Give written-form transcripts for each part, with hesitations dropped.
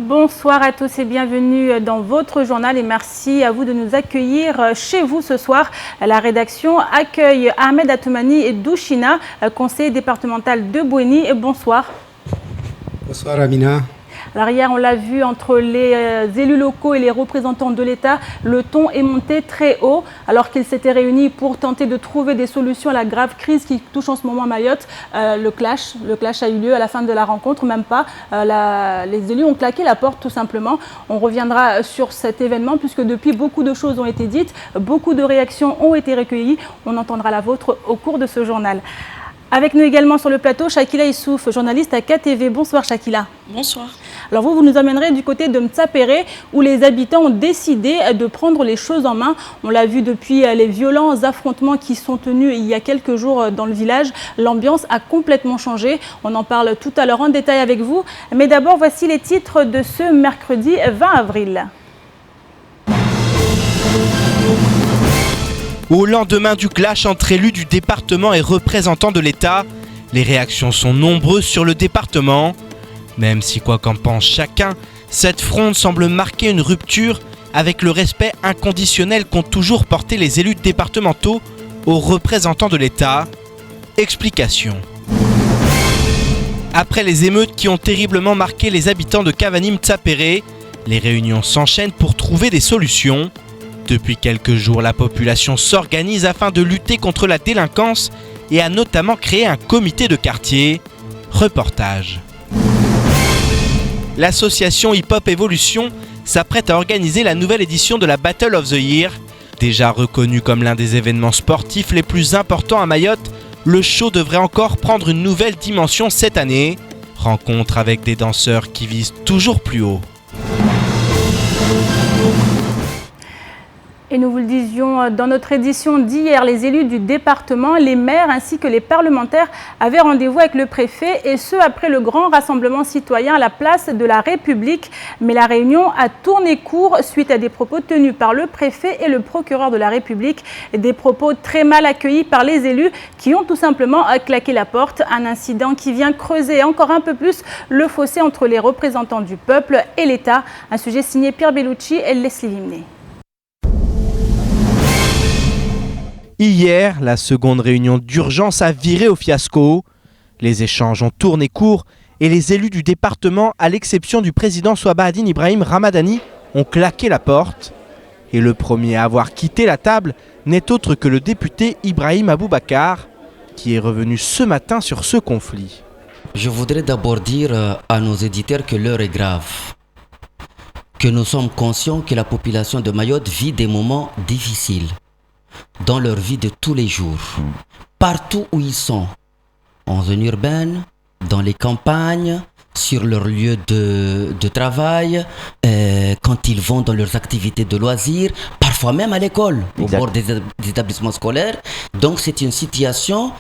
Bonsoir à tous et bienvenue dans votre journal et merci à vous de nous accueillir chez vous ce soir. La rédaction accueille Ahmed Atoumani Douchina, conseiller départemental de Bouéni. Bonsoir. Bonsoir Amina. Alors hier, on l'a vu, entre les élus locaux et les représentants de l'État, le ton est monté très haut alors qu'ils s'étaient réunis pour tenter de trouver des solutions à la grave crise qui touche en ce moment Mayotte. Le clash a eu lieu à la fin de la rencontre, même pas. Les élus ont claqué la porte tout simplement. On reviendra sur cet événement puisque depuis, beaucoup de choses ont été dites, beaucoup de réactions ont été recueillies. On entendra la vôtre au cours de ce journal. Avec nous également sur le plateau, Chakila Issouf, journaliste à KTV. Bonsoir Chakila. Bonsoir. Alors vous nous amènerez du côté de Mtsapéré où les habitants ont décidé de prendre les choses en main. On l'a vu depuis les violents affrontements qui sont tenus il y a quelques jours dans le village. L'ambiance a complètement changé. On en parle tout à l'heure en détail avec vous. Mais d'abord, voici les titres de ce mercredi 20 avril. Au lendemain du clash entre élus du département et représentants de l'État, les réactions sont nombreuses sur le département. Même si quoi qu'en pense chacun, cette fronde semble marquer une rupture avec le respect inconditionnel qu'ont toujours porté les élus départementaux aux représentants de l'État. Explication. Après les émeutes qui ont terriblement marqué les habitants de Cavani-Mtsapéré, les réunions s'enchaînent pour trouver des solutions. Depuis quelques jours, la population s'organise afin de lutter contre la délinquance et a notamment créé un comité de quartier. Reportage. L'association Hip Hop Evolution s'apprête à organiser la nouvelle édition de la Battle of the Year. Déjà reconnu comme l'un des événements sportifs les plus importants à Mayotte, le show devrait encore prendre une nouvelle dimension cette année. Rencontre avec des danseurs qui visent toujours plus haut. Et nous vous le disions dans notre édition d'hier, les élus du département, les maires ainsi que les parlementaires avaient rendez-vous avec le préfet et ce après le grand rassemblement citoyen à la place de la République. Mais la réunion a tourné court suite à des propos tenus par le préfet et le procureur de la République. Des propos très mal accueillis par les élus qui ont tout simplement claqué la porte. Un incident qui vient creuser encore un peu plus le fossé entre les représentants du peuple et l'État. Un sujet signé Pierre Bellucci et Leslie Limné. Hier, la seconde réunion d'urgence a viré au fiasco. Les échanges ont tourné court et les élus du département, à l'exception du président Souabahadine Ibrahim Ramadani, ont claqué la porte. Et le premier à avoir quitté la table n'est autre que le député Ibrahim Aboubakar, qui est revenu ce matin sur ce conflit. Je voudrais d'abord dire à nos éditeurs que l'heure est grave, que nous sommes conscients que la population de Mayotte vit des moments difficiles dans leur vie de tous les jours, partout où ils sont, en zone urbaine, dans les campagnes, sur leur lieu de travail, quand ils vont dans leurs activités de loisirs, parfois même à l'école, au bord des établissements scolaires. Donc c'est une situation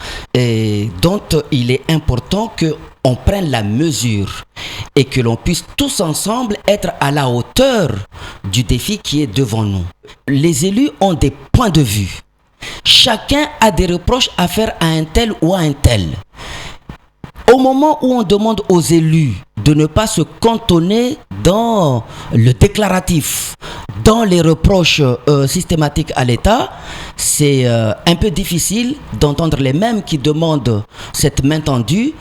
dont il est important qu'on prenne la mesure et que l'on puisse tous ensemble être à la hauteur du défi qui est devant nous. Les élus ont des points de vue. Chacun a des reproches à faire à un tel ou à un tel. Au moment où on demande aux élus de ne pas se cantonner dans le déclaratif, dans les reproches systématiques à l'État, c'est un peu difficile d'entendre les mêmes qui demandent cette main tendue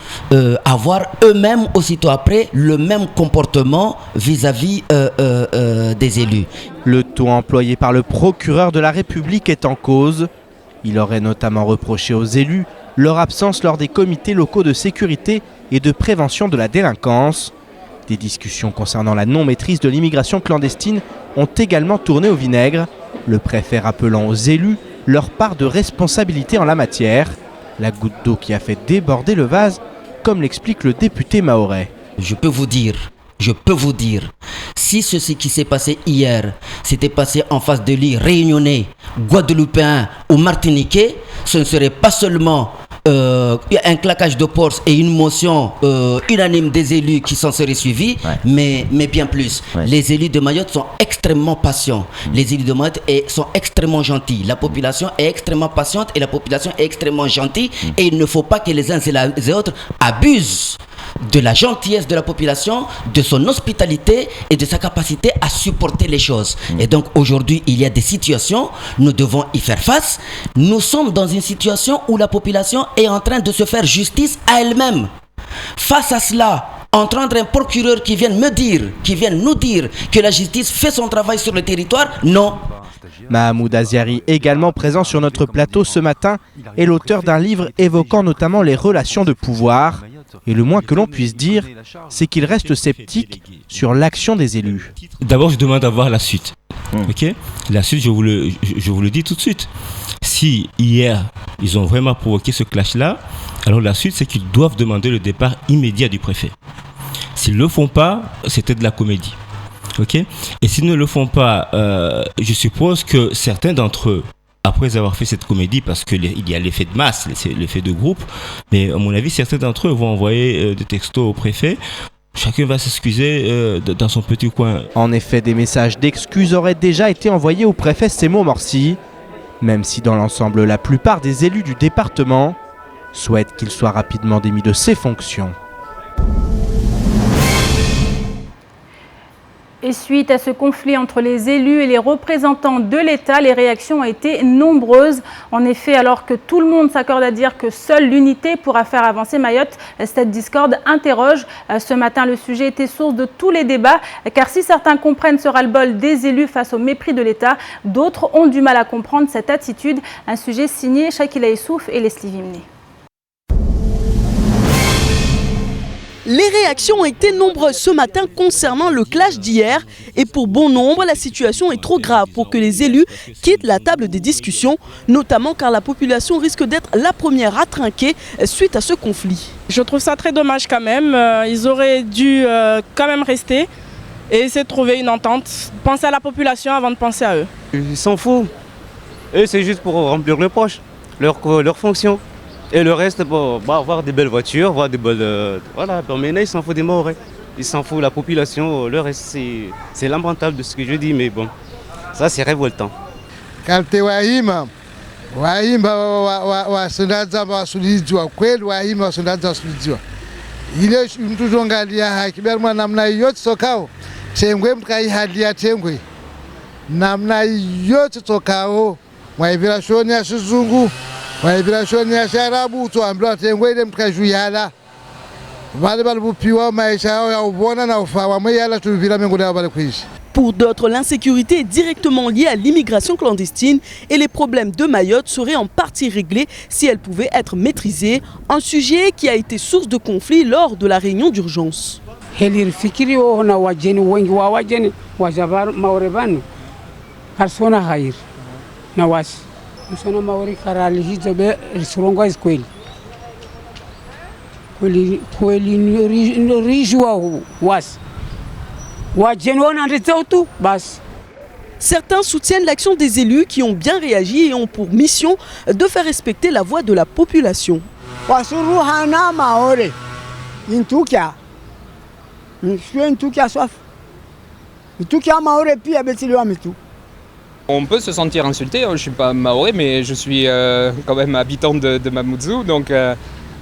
avoir eux-mêmes aussitôt après le même comportement vis-à-vis des élus. Le ton employé par le procureur de la République est en cause. Il aurait notamment reproché aux élus leur absence lors des comités locaux de sécurité et de prévention de la délinquance. Des discussions concernant la non-maîtrise de l'immigration clandestine ont également tourné au vinaigre, le préfet rappelant aux élus leur part de responsabilité en la matière. La goutte d'eau qui a fait déborder le vase, comme l'explique le député mahorais. Je peux vous dire, si ceci qui s'est passé hier s'était passé en face de l'île réunionnais, guadeloupéen ou martiniquais, ce ne serait pas seulement un claquage de porte et une motion unanime des élus qui s'en seraient suivis, mais bien plus. Les élus de Mayotte sont extrêmement patients. Les élus de Mayotte sont extrêmement gentils. La population est extrêmement patiente et la population est extrêmement gentille et il ne faut pas que les uns et les autres abusent de la gentillesse de la population, de son hospitalité et de sa capacité à supporter les choses. Et donc aujourd'hui, il y a des situations, nous devons y faire face. Nous sommes dans une situation où la population est en train de se faire justice à elle-même. Face à cela, entendre un procureur qui vienne nous dire que la justice fait son travail sur le territoire, non. Mahamoud Aziari, également présent sur notre plateau ce matin, est l'auteur d'un livre évoquant notamment les relations de pouvoir. Et le moins que l'on puisse dire, c'est qu'il reste sceptique sur l'action des élus. D'abord, je demande à voir la suite. Okay? La suite, je vous le dis tout de suite. Si hier, ils ont vraiment provoqué ce clash-là, alors la suite, c'est qu'ils doivent demander le départ immédiat du préfet. S'ils ne le font pas, c'était de la comédie. Okay? Et s'ils ne le font pas, je suppose que certains d'entre eux, après avoir fait cette comédie, parce qu'il y a l'effet de masse, l'effet de groupe, mais à mon avis, certains d'entre eux vont envoyer des textos au préfet. Chacun va s'excuser dans son petit coin. En effet, des messages d'excuses auraient déjà été envoyés au préfet Semo Morsi, même si dans l'ensemble, la plupart des élus du département souhaitent qu'il soit rapidement démis de ses fonctions. Et suite à ce conflit entre les élus et les représentants de l'État, les réactions ont été nombreuses. En effet, alors que tout le monde s'accorde à dire que seule l'unité pourra faire avancer Mayotte, cette discorde interroge. Ce matin, le sujet était source de tous les débats, car si certains comprennent ce ras-le-bol des élus face au mépris de l'État, d'autres ont du mal à comprendre cette attitude. Un sujet signé Shakila Issouf et Leslie Vimné. Les réactions ont été nombreuses ce matin concernant le clash d'hier et pour bon nombre, la situation est trop grave pour que les élus quittent la table des discussions, notamment car la population risque d'être la première à trinquer suite à ce conflit. Je trouve ça très dommage quand même, ils auraient dû quand même rester et essayer de trouver une entente, penser à la population avant de penser à eux. Ils s'en foutent, eux c'est juste pour remplir les poches, leur fonction. Et le reste, pour avoir des belles voitures, avoir des belles... voilà, maintenant ils s'en foutent des morts. Ils s'en foutent de la population, le reste c'est lamentable de ce que je dis, mais bon, ça c'est révoltant. Kalte Wahima wasundaza wasuliziwa kweli Wahima wasundaza wasuliziwa ile mtu angalia haki berma namna yote sokao tengwe mkaihadia tengwe namna yote sokao mwaivira ya Sizungu mwaivira ya Sharabu tuambiwa tengwe ile mkajuyala vale balibupiwa maisha yao ya ubona na ufawa mweyala tuvira mengine yao bali kuishi. Pour d'autres, l'insécurité est directement liée à l'immigration clandestine et les problèmes de Mayotte seraient en partie réglés si elles pouvaient être maîtrisées, un sujet qui a été source de conflit lors de la réunion d'urgence. Certains soutiennent l'action des élus qui ont bien réagi et ont pour mission de faire respecter la voix de la population. On peut se sentir insulté, je ne suis pas maoré mais je suis quand même habitant de Mamoudzou, donc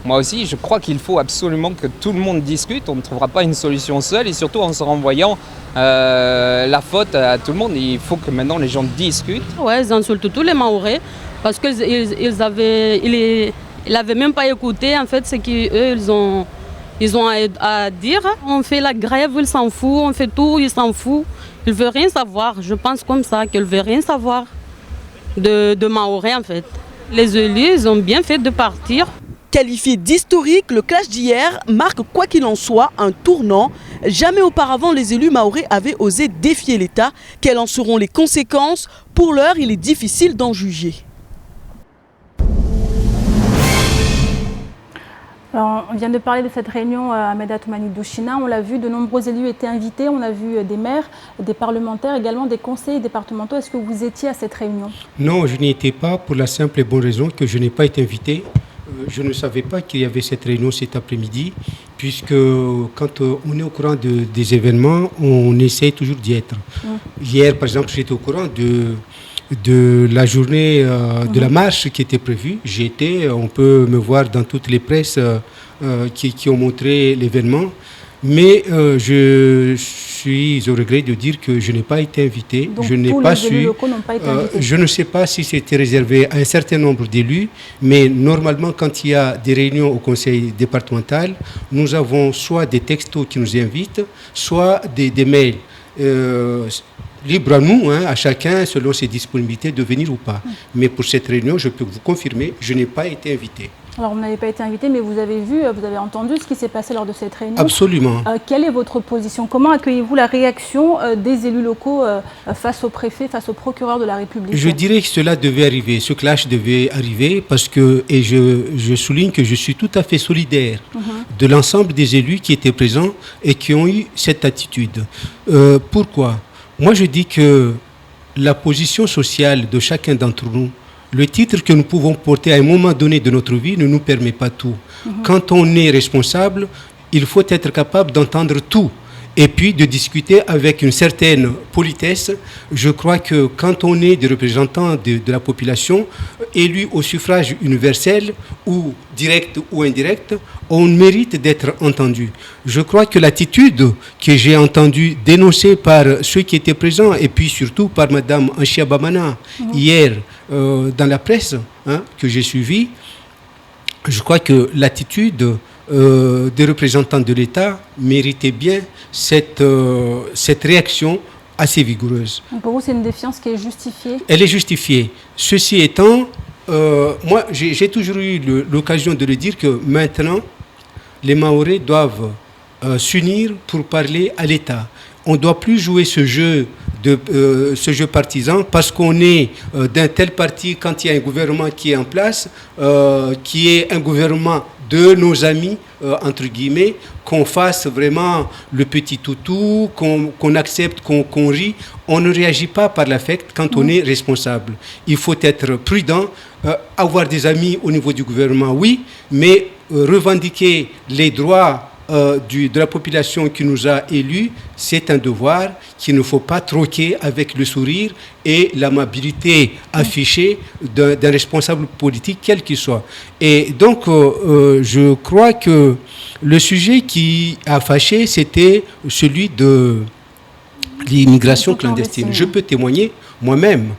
moi aussi je crois qu'il faut absolument que tout le monde discute, on ne trouvera pas une solution seule et surtout en se renvoyant la faute à tout le monde. Il faut que maintenant les gens discutent. Ouais, ils insultent tous les Maorais parce qu'ils n'avaient même pas écouté en fait ce qu'ils ont à dire. On fait la grève, ils s'en foutent, on fait tout, ils s'en foutent. Ils ne veulent rien savoir, je pense comme ça, qu'ils ne veulent rien savoir de Maorais en fait. Les élus, ils ont bien fait de partir. Qualifié d'historique, le clash d'hier marque quoi qu'il en soit un tournant. Jamais auparavant les élus mahorais avaient osé défier l'État. Quelles en seront les conséquences? Pour l'heure, il est difficile d'en juger. Alors, on vient de parler de cette réunion à Ahmed Atoumani Douchina. On l'a vu, de nombreux élus étaient invités. On a vu des maires, des parlementaires, également des conseillers départementaux. Est-ce que vous étiez à cette réunion? Non, je n'y étais pas pour la simple et bonne raison que je n'ai pas été invité. Je ne savais pas qu'il y avait cette réunion cet après-midi, puisque quand on est au courant des événements, on essaie toujours d'y être. Hier, par exemple, j'étais au courant de la journée de la marche qui était prévue. J'y étais, on peut me voir dans toutes les presses qui ont montré l'événement. Mais je suis au regret de dire que je n'ai pas été invité. Donc, je n'ai tous pas les élus su. locaux n'ont pas été invités. Je ne sais pas si c'était réservé à un certain nombre d'élus, mais normalement, quand il y a des réunions au conseil départemental, nous avons soit des textos qui nous invitent, soit des mails. Libre à nous, à chacun, selon ses disponibilités, de venir ou pas. Mais pour cette réunion, je peux vous confirmer, je n'ai pas été invité. Alors, vous n'avez pas été invité, mais vous avez vu, vous avez entendu ce qui s'est passé lors de cette réunion. Absolument. Quelle est votre position? Comment accueillez-vous la réaction des élus locaux face au préfet, face au procureur de la République? Je dirais que cela devait arriver, ce clash devait arriver, parce que, et je souligne que je suis tout à fait solidaire de l'ensemble des élus qui étaient présents et qui ont eu cette attitude. Pourquoi? Moi, je dis que la position sociale de chacun d'entre nous, le titre que nous pouvons porter à un moment donné de notre vie ne nous permet pas tout. Quand on est responsable, il faut être capable d'entendre tout et puis de discuter avec une certaine politesse. Je crois que quand on est des représentants de la population, élus au suffrage universel ou direct ou indirect, on mérite d'être entendu. Je crois que l'attitude que j'ai entendue dénoncée par ceux qui étaient présents et puis surtout par Mme Anchia Bamana hier dans la presse que j'ai suivie, je crois que l'attitude des représentants de l'État méritait bien cette réaction assez vigoureuse. Pour vous, c'est une défiance qui est justifiée? Elle est justifiée. Ceci étant, moi, j'ai toujours eu l'occasion de le dire que maintenant, les Mahorais doivent s'unir pour parler à l'État. On ne doit plus jouer ce jeu partisan parce qu'on est d'un tel parti quand il y a un gouvernement qui est en place, qui est un gouvernement de nos amis, entre guillemets, qu'on fasse vraiment le petit toutou, qu'on accepte, qu'on rit. On ne réagit pas par l'affect quand on est responsable. Il faut être prudent, avoir des amis au niveau du gouvernement, oui, mais revendiquer les droits de la population qui nous a élus, c'est un devoir qu'il ne faut pas troquer avec le sourire et l'amabilité affichée d'un responsable politique, quel qu'il soit. Et donc, je crois que le sujet qui a fâché, c'était celui de l'immigration clandestine. Je peux témoigner moi-même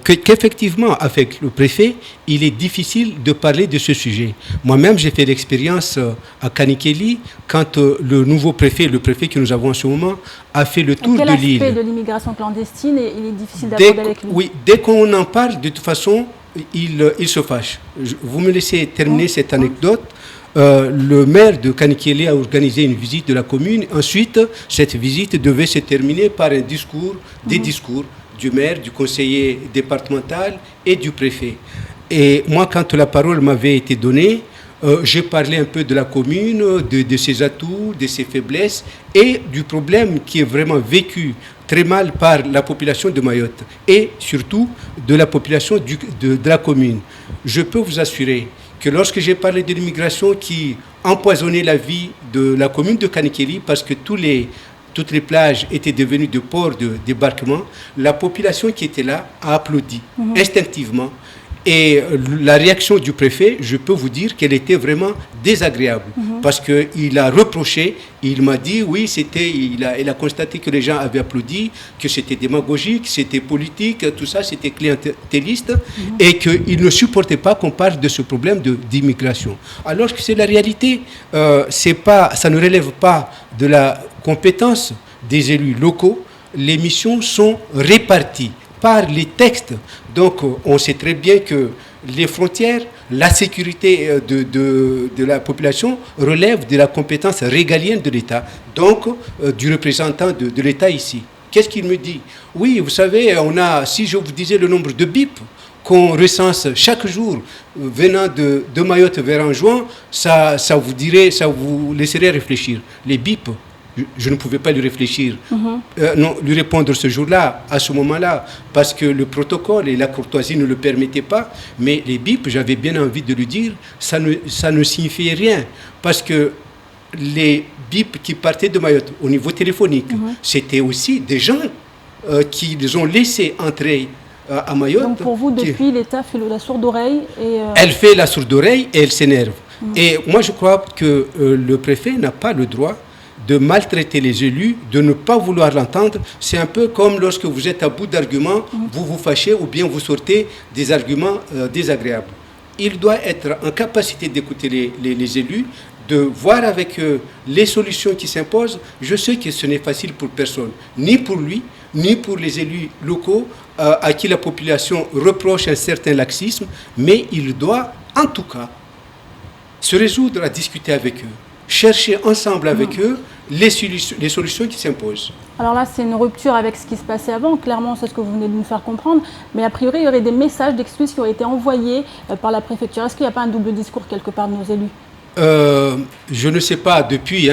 qu'effectivement, avec le préfet, il est difficile de parler de ce sujet. Moi-même, j'ai fait l'expérience à Kanikeli, quand le nouveau préfet, le préfet que nous avons en ce moment, a fait le tour de l'île. Quel aspect de l'immigration clandestine il est difficile d'aborder avec lui? Oui, dès qu'on en parle, de toute façon, il se fâche. Vous me laissez terminer cette anecdote. Le maire de Kanikeli a organisé une visite de la commune. Ensuite, cette visite devait se terminer par un discours, des discours du maire, du conseiller départemental et du préfet. Et moi, quand la parole m'avait été donnée, j'ai parlé un peu de la commune, de ses atouts, de ses faiblesses et du problème qui est vraiment vécu très mal par la population de Mayotte et surtout de la population de la commune. Je peux vous assurer que lorsque j'ai parlé de l'immigration qui empoisonnait la vie de la commune de Kanikeli parce que toutes les plages étaient devenues de ports de débarquement, la population qui était là a applaudi instinctivement. Et la réaction du préfet, je peux vous dire qu'elle était vraiment désagréable. Parce qu'il a reproché, il m'a dit, oui, il a constaté que les gens avaient applaudi, que c'était démagogique, que c'était politique, tout ça, c'était clientéliste, et qu'il ne supportait pas qu'on parle de ce problème d'immigration. Alors que c'est la réalité, ça ne relève pas de la compétence des élus locaux, les missions sont réparties par les textes. Donc, on sait très bien que les frontières, la sécurité de la population relève de la compétence régalienne de l'État, donc du représentant de l'État ici. Qu'est-ce qu'il me dit? Oui, vous savez, si je vous disais le nombre de BIP qu'on recense chaque jour venant de Mayotte vers Anjouan, ça vous laisserait réfléchir. Les BIP, je ne pouvais pas lui réfléchir, lui répondre ce jour-là, à ce moment-là, parce que le protocole et la courtoisie ne le permettaient pas. Mais les BIP, j'avais bien envie de lui dire, ça ne signifiait rien, parce que les BIP qui partaient de Mayotte au niveau téléphonique, c'était aussi des gens qui les ont laissés entrer à Mayotte. Donc pour vous, depuis, l'État fait la sourde oreille et... Elle fait la sourde oreille et elle s'énerve. Et moi, je crois que le préfet n'a pas le droit de maltraiter les élus, de ne pas vouloir l'entendre. C'est un peu comme lorsque vous êtes à bout d'arguments, vous vous fâchez ou bien vous sortez des arguments désagréables. Il doit être en capacité d'écouter les élus, de voir avec eux les solutions qui s'imposent. Je sais que ce n'est facile pour personne, ni pour lui, ni pour les élus locaux à qui la population reproche un certain laxisme, mais il doit en tout cas se résoudre à discuter avec eux, chercher ensemble avec eux les solutions qui s'imposent. Alors là, c'est une rupture avec ce qui se passait avant, clairement, c'est ce que vous venez de nous faire comprendre, mais a priori, il y aurait des messages d'excuses qui ont été envoyés par la préfecture. Est-ce qu'il n'y a pas un double discours quelque part de nos élus ? Je ne sais pas, depuis,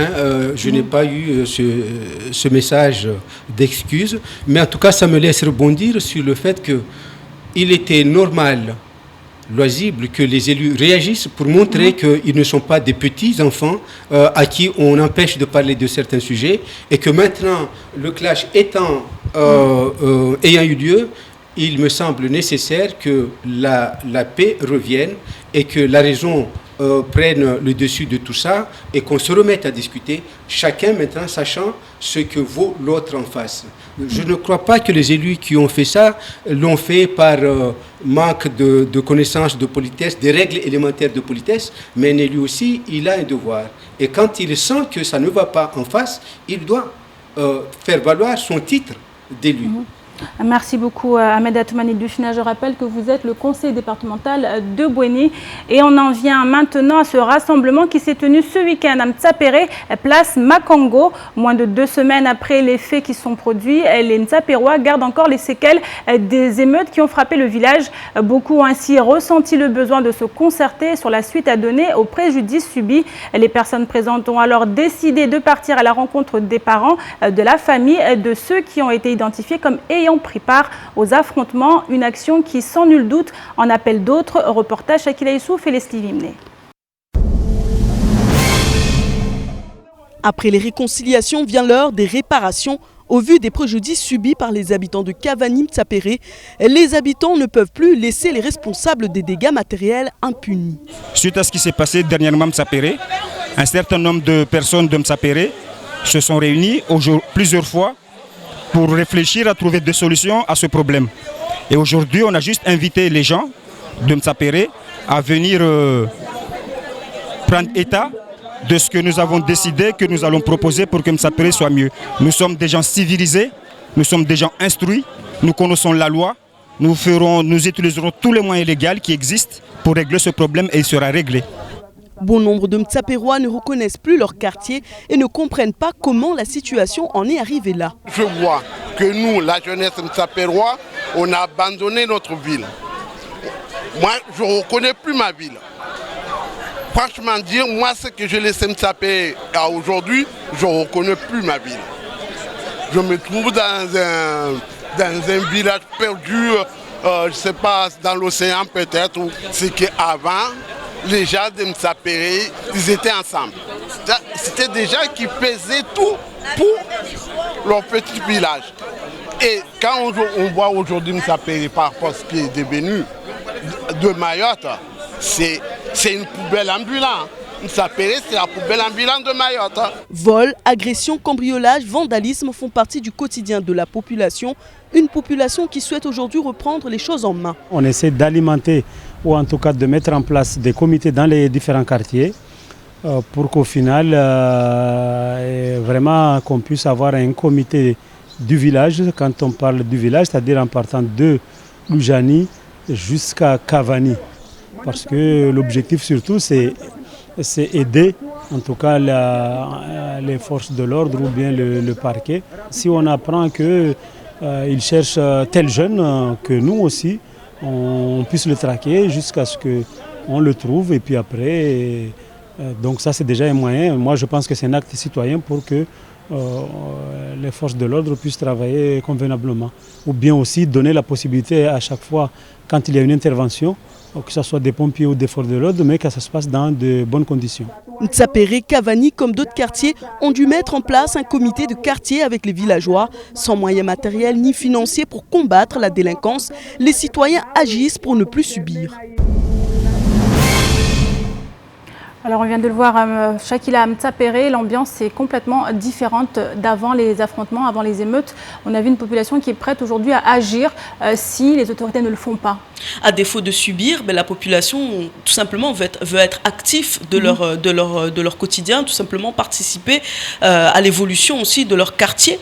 je n'ai pas eu ce message d'excuses, mais en tout cas, ça me laisse rebondir sur le fait qu'il était normal, loisible, que les élus réagissent pour montrer qu'ils ne sont pas des petits-enfants à qui on empêche de parler de certains sujets, et que maintenant, le clash ayant eu lieu, il me semble nécessaire que la paix revienne et que la raison prenne le dessus de tout ça et qu'on se remette à discuter, chacun maintenant sachant ce que vaut l'autre en face. Je ne crois pas que les élus qui ont fait ça l'ont fait par manque de connaissances de politesse, des règles élémentaires de politesse, mais un élu aussi, il a un devoir. Et quand il sent que ça ne va pas en face, il doit faire valoir son titre d'élu. Merci beaucoup Ahmed Atoumani Douchina. Je rappelle que vous êtes le conseiller départemental de Bouéni. Et on en vient maintenant à ce rassemblement qui s'est tenu ce week-end à Mtsapéré, place Makango. Moins de 2 semaines après les faits qui sont produits, les Mtsapérois gardent encore les séquelles des émeutes qui ont frappé le village. Beaucoup ont ainsi ressenti le besoin de se concerter sur la suite à donner aux préjudices subis. Les personnes présentes ont alors décidé de partir à la rencontre des parents, de la famille, de ceux qui ont été identifiés comme ayant pris part aux affrontements, une action qui sans nul doute en appelle d'autres. Reportage Shakila Issouf et Leslie Vimné. Après les réconciliations vient l'heure des réparations. Au vu des préjudices subis par les habitants de Cavani Mtsapéré, les habitants ne peuvent plus laisser les responsables des dégâts matériels impunis. Suite à ce qui s'est passé dernièrement à Mtsapéré, un certain nombre de personnes de Mtsapéré se sont réunies plusieurs fois pour réfléchir à trouver des solutions à ce problème. Et aujourd'hui, on a juste invité les gens de Mtsapéré à venir prendre état de ce que nous avons décidé, que nous allons proposer pour que Mtsapéré soit mieux. Nous sommes des gens civilisés, nous sommes des gens instruits, nous connaissons la loi, nous utiliserons tous les moyens légaux qui existent pour régler ce problème et il sera réglé. Bon nombre de Mtsapérois ne reconnaissent plus leur quartier et ne comprennent pas comment la situation en est arrivée là. Je vois que nous, la jeunesse Mtsapérois, on a abandonné notre ville. Moi, je ne reconnais plus ma ville. Franchement dire, moi, ce que je laissais Mtsapé à aujourd'hui, je ne reconnais plus ma ville. Je me trouve dans un village perdu, je ne sais pas, dans l'océan peut-être, où c'est qu'avant, les gens de Mtsapéré, ils étaient ensemble. C'était des gens qui faisaient tout pour leur petit village. Et quand on voit aujourd'hui Mtsapéré par rapport à ce qui est devenu de Mayotte, c'est une poubelle ambulante. Mtsapéré, c'est la poubelle ambulante de Mayotte. Vol, agression, cambriolage, vandalisme font partie du quotidien de la population. Une population qui souhaite aujourd'hui reprendre les choses en main. On essaie d'alimenter ou en tout cas de mettre en place des comités dans les différents quartiers pour qu'au final, vraiment qu'on puisse avoir un comité du village. Quand on parle du village, c'est-à-dire en partant de Loujani jusqu'à Cavani. Parce que l'objectif surtout, c'est aider en tout cas les forces de l'ordre ou bien le parquet. Si on apprend qu'ils cherchent tel jeune, que nous aussi, on puisse le traquer jusqu'à ce qu'on le trouve. Et puis après, donc ça c'est déjà un moyen. Moi je pense que c'est un acte citoyen pour que les forces de l'ordre puissent travailler convenablement. Ou bien aussi donner la possibilité à chaque fois, quand il y a une intervention, que ce soit des pompiers ou des forces de l'ordre, mais que ça se passe dans de bonnes conditions. Ntsapéré, Cavani, comme d'autres quartiers, ont dû mettre en place un comité de quartier avec les villageois. Sans moyens matériels ni financiers pour combattre la délinquance, les citoyens agissent pour ne plus subir. Alors on vient de le voir, Chakila Ntsapéré, l'ambiance est complètement différente d'avant les affrontements, avant les émeutes. On a vu une population qui est prête aujourd'hui à agir si les autorités ne le font pas. À défaut de subir, la population tout simplement veut être actif de leur quotidien, tout simplement participer à l'évolution aussi de leur quartier.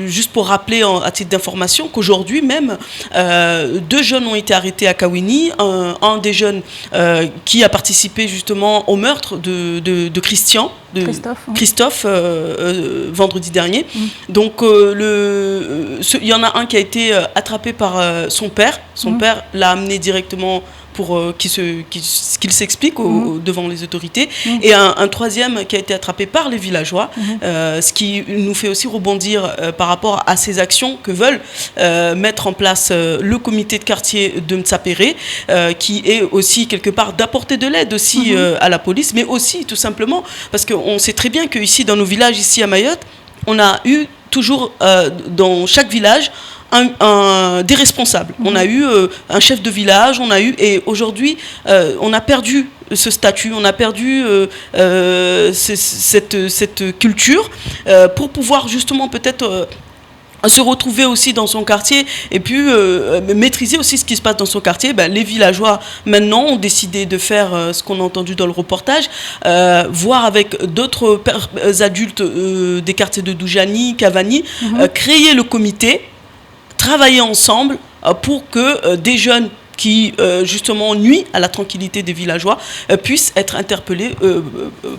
Juste pour rappeler à titre d'information qu'aujourd'hui même, 2 jeunes ont été arrêtés à Kawini, un des jeunes qui a participé justement au meurtre de Christophe, vendredi dernier. Donc il y en a un qui a été attrapé par son père. Son père l'a amené directement pour qu'il s'explique devant les autorités. Et un troisième qui a été attrapé par les villageois, ce qui nous fait aussi rebondir par rapport à ces actions que veulent mettre en place le comité de quartier de Ntsapéré, qui est aussi quelque part d'apporter de l'aide aussi à la police, mais aussi tout simplement parce qu'on sait très bien qu'ici dans nos villages, ici à Mayotte, on a eu toujours dans chaque village des responsables. On a eu un chef de village, et aujourd'hui on a perdu ce statut, on a perdu cette culture pour pouvoir justement peut-être se retrouver aussi dans son quartier et puis maîtriser aussi ce qui se passe dans son quartier. Les villageois maintenant ont décidé de faire ce qu'on a entendu dans le reportage, voir avec d'autres adultes des quartiers de Doujani, Cavani, créer le comité, travailler ensemble pour que des jeunes qui justement nuisent à la tranquillité des villageois puissent être interpellés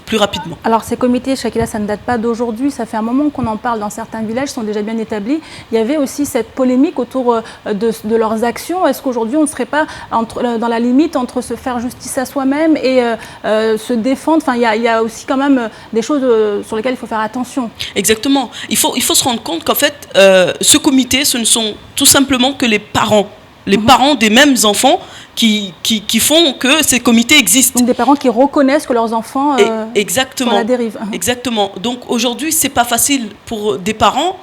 plus rapidement. Alors ces comités, Chakila, ça ne date pas d'aujourd'hui, ça fait un moment qu'on en parle dans certains villages, sont déjà bien établis. Il y avait aussi cette polémique autour de leurs actions. Est-ce qu'aujourd'hui on ne serait pas dans la limite entre se faire justice à soi-même et se défendre? Enfin, il y a aussi quand même des choses sur lesquelles il faut faire attention. Exactement. Il faut se rendre compte qu'en fait, ce comité, ce ne sont tout simplement que les parents. Les parents des mêmes enfants qui font que ces comités existent. Donc des parents qui reconnaissent que leurs enfants sont à la dérive. Exactement. Donc aujourd'hui, c'est pas facile pour des parents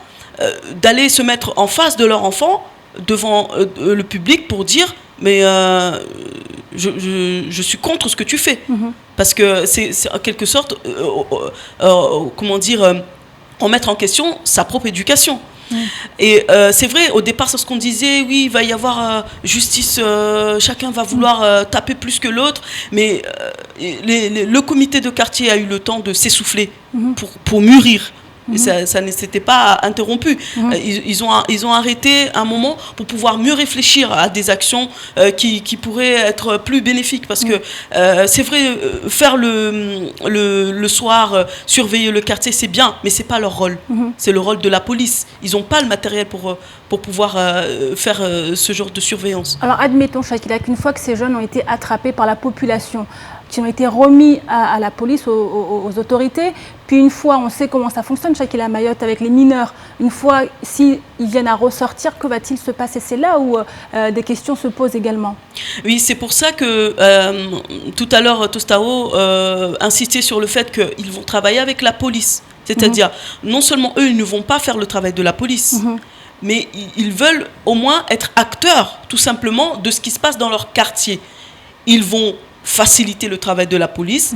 d'aller se mettre en face de leur enfant devant le public pour dire mais je suis contre ce que tu fais. Parce que c'est en quelque sorte remettre en question sa propre éducation. Et c'est vrai, au départ, c'est ce qu'on disait, oui, il va y avoir justice, chacun va vouloir taper plus que l'autre, mais le comité de quartier a eu le temps de s'essouffler pour mûrir. Et ça ne s'était pas interrompu. Ils ont arrêté un moment pour pouvoir mieux réfléchir à des actions qui pourraient être plus bénéfiques. Parce que c'est vrai, faire le soir, surveiller le quartier, c'est bien, mais ce n'est pas leur rôle. C'est le rôle de la police. Ils n'ont pas le matériel pour pouvoir faire ce genre de surveillance. Alors admettons, Chakila, qu'une fois que ces jeunes ont été attrapés par la population, qui ont été remis à la police, aux autorités. Puis une fois, on sait comment ça fonctionne, Chakila Mayotte, avec les mineurs. Une fois, s'ils viennent à ressortir, que va-t-il se passer? C'est là où des questions se posent également. Oui, c'est pour ça que tout à l'heure, Tostao insistait sur le fait qu'ils vont travailler avec la police. C'est-à-dire, non seulement eux, ils ne vont pas faire le travail de la police, mais ils veulent au moins être acteurs, tout simplement, de ce qui se passe dans leur quartier. Ils vont faciliter le travail de la police.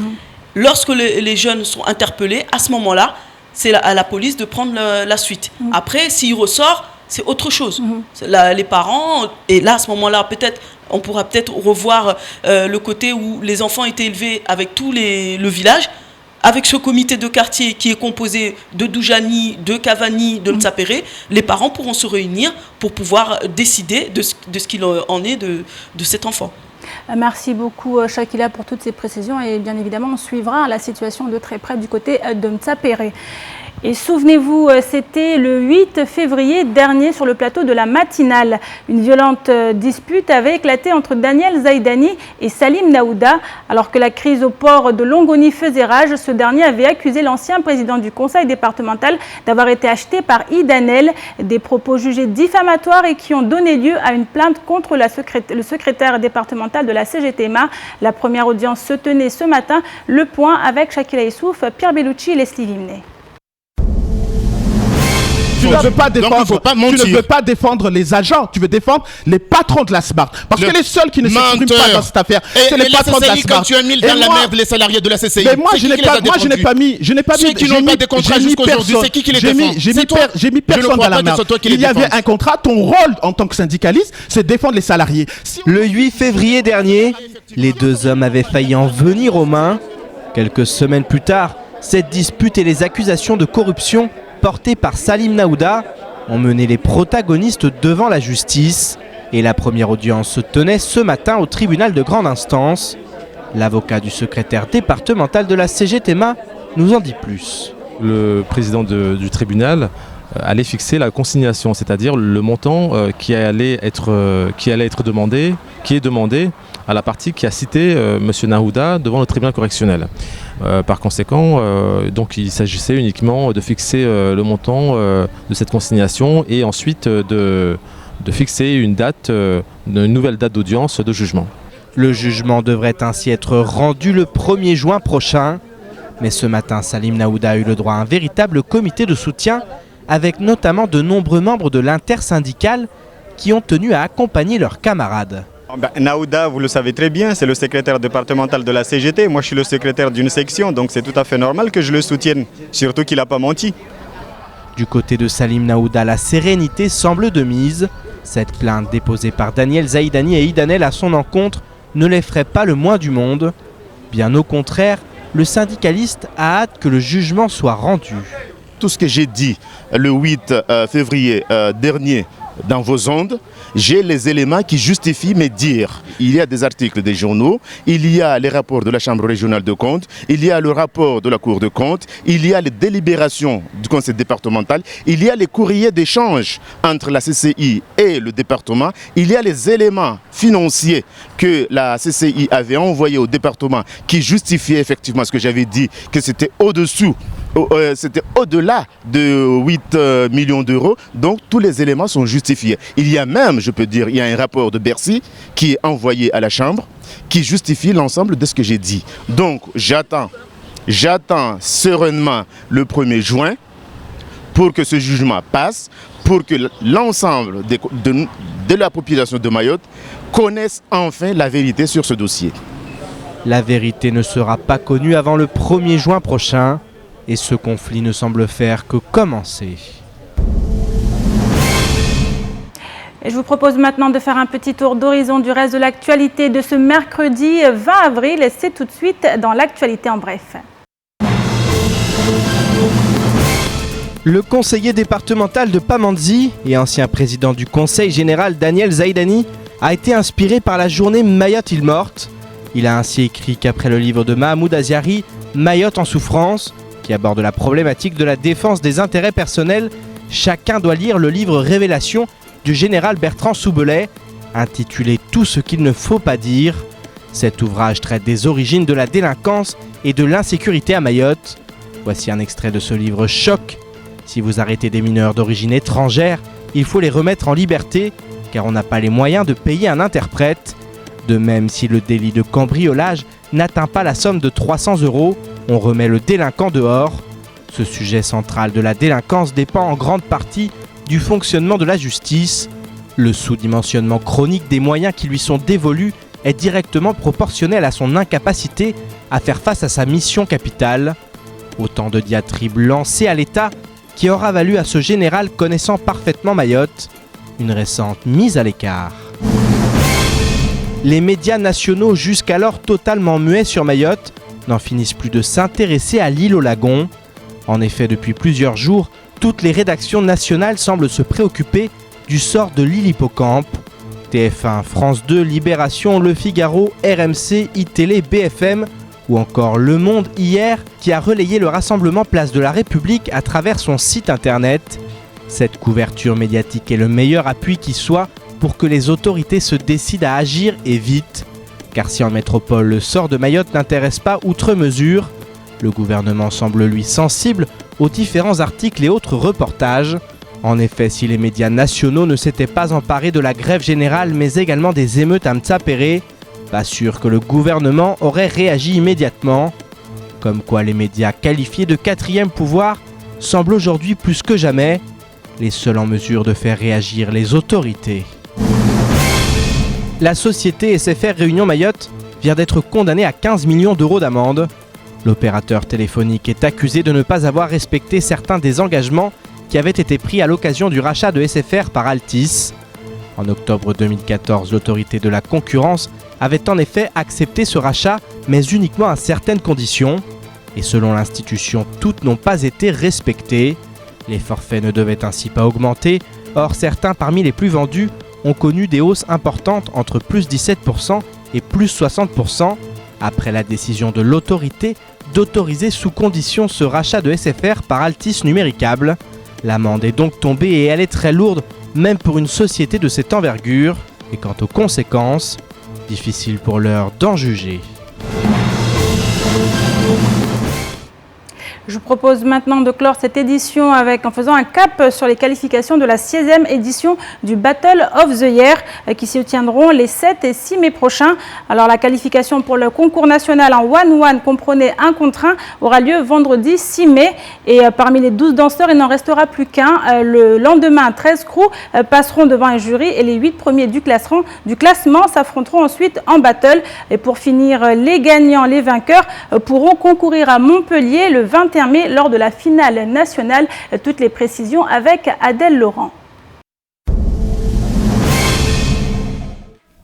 Lorsque les jeunes sont interpellés, à ce moment-là, c'est à la police de prendre la suite. Après, s'il ressort, c'est autre chose. Les parents, et là, à ce moment-là, on pourra peut-être revoir le côté où les enfants étaient élevés avec tout le village, avec ce comité de quartier qui est composé de Doujani, de Cavani, de Ntsapéré. Les parents pourront se réunir pour pouvoir décider de ce qu'il en est de cet enfant. Merci beaucoup Chakila pour toutes ces précisions et bien évidemment on suivra la situation de très près du côté de Ntsapéré. Et souvenez-vous, c'était le 8 février dernier sur le plateau de la matinale. Une violente dispute avait éclaté entre Daniel Zaïdani et Salim Naouda. Alors que la crise au port de Longoni faisait rage, ce dernier avait accusé l'ancien président du conseil départemental d'avoir été acheté par Idanel. Des propos jugés diffamatoires et qui ont donné lieu à une plainte contre le secrétaire départemental de la CGTMA. La première audience se tenait ce matin. Le point avec Shakila Issouf, Pierre Bellucci et Leslie Vimnet. Tu ne veux pas défendre les agents, tu veux défendre les patrons de la SMART. Parce que les seuls qui ne s'expriment pas dans cette affaire, c'est les patrons de la SMART. Quand tu as mis dans la merde les salariés de la CCI, mais moi je n'ai pas mis, ceux qui n'ont pas de contrat jusqu'aujourd'hui, c'est qui les défend? J'ai mis personne dans la merde. Il y avait un contrat, ton rôle en tant que syndicaliste, c'est de défendre les salariés. Le 8 février dernier, les deux hommes avaient failli en venir aux mains. Quelques semaines plus tard, cette dispute et les accusations de corruption portées par Salim Naouda ont mené les protagonistes devant la justice. Et la première audience se tenait ce matin au tribunal de grande instance. L'avocat du secrétaire départemental de la CGTMA nous en dit plus. Le président du tribunal allait fixer la consignation, c'est-à-dire le montant qui allait être demandé, qui est demandé à la partie qui a cité M. Naouda devant le tribunal correctionnel. Par conséquent, donc il s'agissait uniquement de fixer le montant de cette consignation et ensuite de fixer une nouvelle date d'audience de jugement. Le jugement devrait ainsi être rendu le 1er juin prochain. Mais ce matin, Salim Naouda a eu le droit à un véritable comité de soutien avec notamment de nombreux membres de l'intersyndicale qui ont tenu à accompagner leurs camarades. Naouda, vous le savez très bien, c'est le secrétaire départemental de la CGT. Moi, je suis le secrétaire d'une section, donc c'est tout à fait normal que je le soutienne, surtout qu'il n'a pas menti. Du côté de Salim Naouda, la sérénité semble de mise. Cette plainte déposée par Daniel Zaïdani et Idanel à son encontre ne l'effraie pas le moins du monde. Bien au contraire, le syndicaliste a hâte que le jugement soit rendu. Tout ce que j'ai dit le 8 février dernier dans vos ondes, j'ai les éléments qui justifient mes dires. Il y a des articles des journaux, il y a les rapports de la Chambre régionale de comptes, il y a le rapport de la Cour de comptes, il y a les délibérations du Conseil départemental, il y a les courriers d'échange entre la CCI et le département, il y a les éléments financiers que la CCI avait envoyés au département qui justifiaient effectivement ce que j'avais dit, que c'était c'était au-delà de 8 millions d'euros, donc tous les éléments sont justifiés. Il y a même, je peux dire, il y a un rapport de Bercy qui est envoyé à la Chambre qui justifie l'ensemble de ce que j'ai dit. Donc j'attends sereinement le 1er juin pour que ce jugement passe, pour que l'ensemble de la population de Mayotte connaisse enfin la vérité sur ce dossier. La vérité ne sera pas connue avant le 1er juin prochain. Et ce conflit ne semble faire que commencer. Et je vous propose maintenant de faire un petit tour d'horizon du reste de l'actualité de ce mercredi 20 avril. Et c'est tout de suite dans l'actualité en bref. Le conseiller départemental de Pamandzi et ancien président du conseil général Daniel Zaïdani a été inspiré par la journée Mayotte île morte. Il a ainsi écrit qu'après le livre de Mahmoud Aziari, Mayotte en souffrance, qui aborde la problématique de la défense des intérêts personnels, chacun doit lire le livre Révélation du général Bertrand Soubelet, intitulé Tout ce qu'il ne faut pas dire. Cet ouvrage traite des origines de la délinquance et de l'insécurité à Mayotte. Voici un extrait de ce livre choc. Si vous arrêtez des mineurs d'origine étrangère, il faut les remettre en liberté, car on n'a pas les moyens de payer un interprète. De même, si le délit de cambriolage n'atteint pas la somme de 300 €, on remet le délinquant dehors. Ce sujet central de la délinquance dépend en grande partie du fonctionnement de la justice. Le sous-dimensionnement chronique des moyens qui lui sont dévolus est directement proportionnel à son incapacité à faire face à sa mission capitale. Autant de diatribes lancées à l'État qui aura valu à ce général connaissant parfaitement Mayotte une récente mise à l'écart. Les médias nationaux, jusqu'alors totalement muets sur Mayotte, n'en finissent plus de s'intéresser à l'île aux lagons. En effet, depuis plusieurs jours, toutes les rédactions nationales semblent se préoccuper du sort de l'île Hippocampe. TF1, France 2, Libération, Le Figaro, RMC, iTélé, BFM ou encore Le Monde hier qui a relayé le rassemblement Place de la République à travers son site internet. Cette couverture médiatique est le meilleur appui qui soit pour que les autorités se décident à agir et vite. Car si en métropole le sort de Mayotte n'intéresse pas outre mesure, le gouvernement semble lui sensible aux différents articles et autres reportages. En effet, si les médias nationaux ne s'étaient pas emparés de la grève générale mais également des émeutes à Mtsapéré, pas sûr que le gouvernement aurait réagi immédiatement. Comme quoi les médias qualifiés de quatrième pouvoir semblent aujourd'hui plus que jamais les seuls en mesure de faire réagir les autorités. La société SFR Réunion Mayotte vient d'être condamnée à 15 millions d'euros d'amende. L'opérateur téléphonique est accusé de ne pas avoir respecté certains des engagements qui avaient été pris à l'occasion du rachat de SFR par Altice. En octobre 2014, l'autorité de la concurrence avait en effet accepté ce rachat, mais uniquement à certaines conditions. Et selon l'institution, toutes n'ont pas été respectées. Les forfaits ne devaient ainsi pas augmenter. Or, certains parmi les plus vendus ont connu des hausses importantes entre plus 17% et plus 60%, après la décision de l'autorité d'autoriser sous condition ce rachat de SFR par Altice Numéricable. L'amende est donc tombée et elle est très lourde, même pour une société de cette envergure. Et quant aux conséquences, difficile pour l'heure d'en juger. Je vous propose maintenant de clore cette édition en faisant un cap sur les qualifications de la 16e édition du Battle of the Year qui se tiendront les 7 et 6 mai prochains. Alors la qualification pour le concours national en 1-1 comprenait 1 contre 1 aura lieu vendredi 6 mai et parmi les 12 danseurs il n'en restera plus qu'un. Le lendemain 13 crews passeront devant un jury et les 8 premiers du classement s'affronteront ensuite en battle. Et pour finir, les gagnants, les vainqueurs pourront concourir à Montpellier le 21 mai lors de la finale nationale. Toutes les précisions avec Adèle Laurent.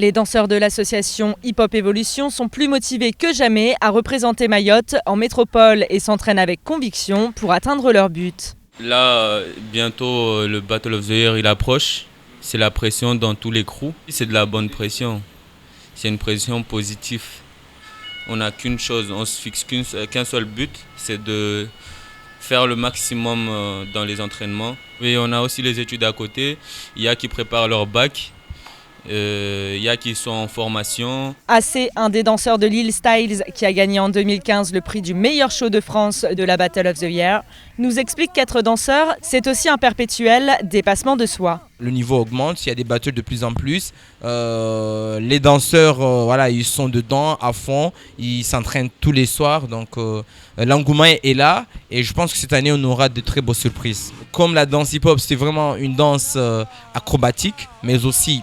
Les danseurs de l'association Hip Hop Evolution sont plus motivés que jamais à représenter Mayotte en métropole et s'entraînent avec conviction pour atteindre leur but. Là, bientôt, le Battle of the Year il approche. C'est la pression dans tous les crews. C'est de la bonne pression. C'est une pression positive. On n'a qu'une chose, on se fixe qu'un seul but, c'est de faire le maximum dans les entraînements. Et on a aussi les études à côté. Il y a qui préparent leur bac, il y a qui sont en formation. AC, un des danseurs de Lil Styles qui a gagné en 2015 le prix du meilleur show de France de la Battle of the Year, nous explique qu'être danseur, c'est aussi un perpétuel dépassement de soi. Le niveau augmente, il y a des battles de plus en plus. Les danseurs, voilà, ils sont dedans à fond, ils s'entraînent tous les soirs. Donc l'engouement est là et je pense que cette année, on aura de très beaux surprises. Comme la danse hip-hop, c'est vraiment une danse acrobatique, mais aussi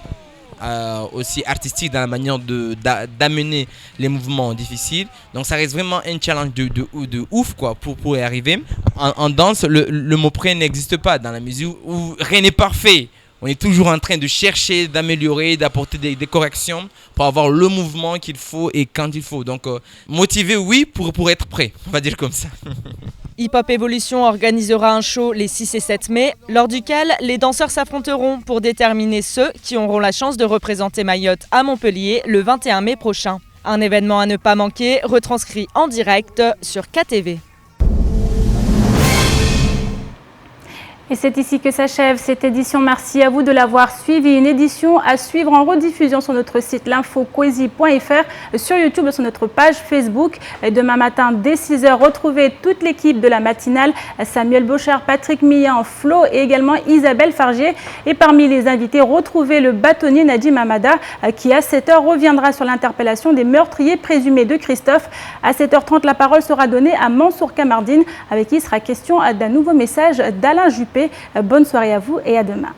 artistique dans la manière d'amener les mouvements difficiles. Donc ça reste vraiment un challenge de ouf quoi, pour y arriver. En danse, le mot près n'existe pas dans la mesure où rien n'est parfait. On est toujours en train de chercher, d'améliorer, d'apporter des corrections pour avoir le mouvement qu'il faut et quand il faut. Donc motivé oui pour être prêt, on va dire comme ça. Hip Hop Evolution organisera un show les 6 et 7 mai, lors duquel les danseurs s'affronteront pour déterminer ceux qui auront la chance de représenter Mayotte à Montpellier le 21 mai prochain. Un événement à ne pas manquer, retranscrit en direct sur KTV. Et c'est ici que s'achève cette édition. Merci à vous de l'avoir suivi. Une édition à suivre en rediffusion sur notre site l'infocoesie.fr, sur YouTube, sur notre page Facebook. Et demain matin, dès 6h, retrouvez toute l'équipe de la matinale. Samuel Bochard, Patrick Millan, Flo et également Isabelle Fargier. Et parmi les invités, retrouvez le bâtonnier Nadim Amada qui à 7h reviendra sur l'interpellation des meurtriers présumés de Christophe. À 7h30, la parole sera donnée à Mansour Kamardine avec qui il sera question d'un nouveau message d'Alain Juppé. Bonne soirée à vous et à demain.